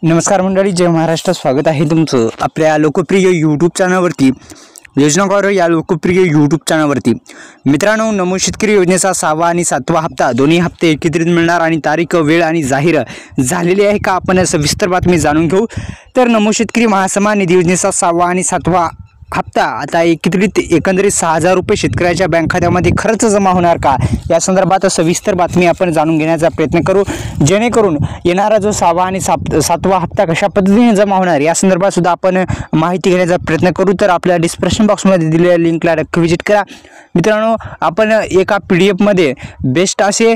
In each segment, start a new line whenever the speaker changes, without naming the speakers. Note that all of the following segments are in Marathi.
नमस्कार मंडळी, जय महाराष्ट्र. स्वागत आहे तुमचं आपल्या लोकप्रिय यूट्यूब चॅनलवरती. योजना कॉर या लोकप्रिय यूट्यूब चॅनलवरती. मित्रांनो, नमो शेतकरी योजनेचा 6वा आणि 7वा हप्ता दोन्ही हप्ते एकत्रित मिळणार आणि तारीख, वेळ आणि जाहीर झालेली आहे का, आपण सविस्तर बातमी जाणून घेऊ. तर नमो शेतकरी महासन्मान निधी योजनेचा 6वा आणि 7वा हप्ता आता एकंदरीत 6,000 रुपये शेतकऱ्याच्या बँक खात्यामध्ये खर्च जमा होणार का, या संदर्भात सविस्तर बातमी आपण जाणून घेण्याचा प्रयत्न करू, जेणेकरून येणारा जो 6वा आणि 7वा हप्ता कशा पद्धतीने जमा होणार या संदर्भात सुद्धा आपण माहिती घेण्याचा प्रयत्न करू. तर आपल्या डिस्क्रिप्शन बॉक्समध्ये दिलेल्या लिंकला नक्की व्हिजिट करा. मित्रांनो, आपण एका PDF मध्ये बेस्ट असे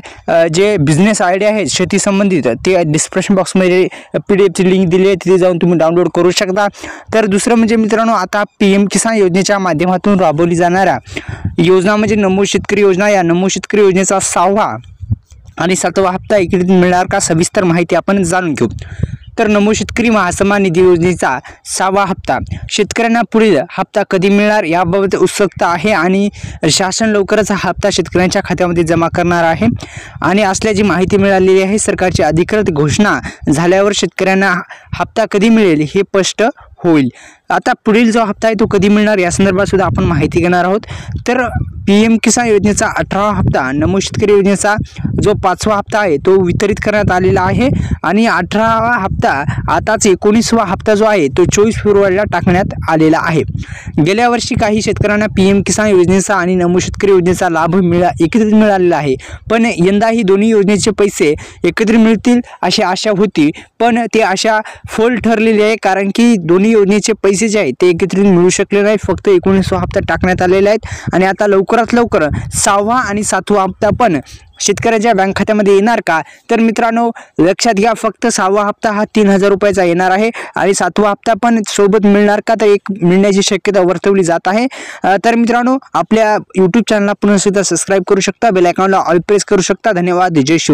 जे बिझनेस आयडिया आहेत शेती संबंधित ते डिस्क्रिप्शन बॉक्समध्ये PDF ची लिंक दिली आहे, तिथे जाऊन तुम्ही डाउनलोड करू शकता. तर दुसरं म्हणजे मित्रांनो, आता PM किसान योजनेच्या माध्यमातून राबवली जाणाऱ्या योजना म्हणजे नमो शेतकरी योजना. या नमो शेतकरी योजनेचा 6वा आणि 7वा हप्ता एकत्रित मिळणार का, सविस्तर माहिती आपण जाणून घेऊ. तर नमो शेतकरी महासन्मान निधी योजनेचा 6वा हप्ता शेतकऱ्यांना पुढील हप्ता कधी मिळणार याबाबत उत्सुकता आहे आणि शासन लवकरच हा हप्ता शेतकऱ्यांच्या खात्यामध्ये जमा करणार आहे आणि असल्याची माहिती मिळालेली आहे. सरकारची अधिकृत घोषणा झाल्यावर शेतकऱ्यांना हप्ता कधी मिळेल हे स्पष्ट होईल. आता पुढील जो हप्ता आहे तो कधी मिळणार या संदर्भात सुद्धा आपण माहिती घेणार आहोत. तर PM किसान योजनेचा 18वा हप्ता, नमो शेतकरी योजनेचा जो 5वा हप्ता आहे तो वितरित करण्यात आलेला आहे आणि 18वा हप्ता आताच 19वा हप्ता जो आहे तो 24 फेब्रुवारीला टाकण्यात आलेला आहे. गेल्या वर्षी काही शेतकऱ्यांना PM किसान योजनेचा आणि नमो शेतकरी योजनेचा लाभ एकत्रित मिळालेला आहे, पण यंदाही दोन्ही योजनेचे पैसे एकत्रित मिळतील अशी आशा होती, पण ते आशा फोल ठरलेली आहे, कारण की दोन्ही योजनेचे पैसे जे आहेत ते एकत्रित मिळू शकले नाहीत. फक्त 19वा हप्ता टाकण्यात आलेला आहे आणि आता लवकरात लवकर 6वा आणि 7वा हप्ता पण शेतकऱ्याच्या बँक खात्यामध्ये येणार का. तर मित्रांनो, लक्षात घ्या, फक्त 6वा हप्ता हा 3,000 रुपयाचा येणार आहे आणि 7वा हप्ता पण सोबत मिळणार का, तर एक मिळण्याची शक्यता वर्तवली जात आहे. तर मित्रांनो, आपल्या यूट्यूब चॅनलला पुन्हा सुद्धा सबस्क्राईब करू शकता, बेल आयकॉनला ऑल प्रेस करू शकता. धन्यवाद. जय शिव.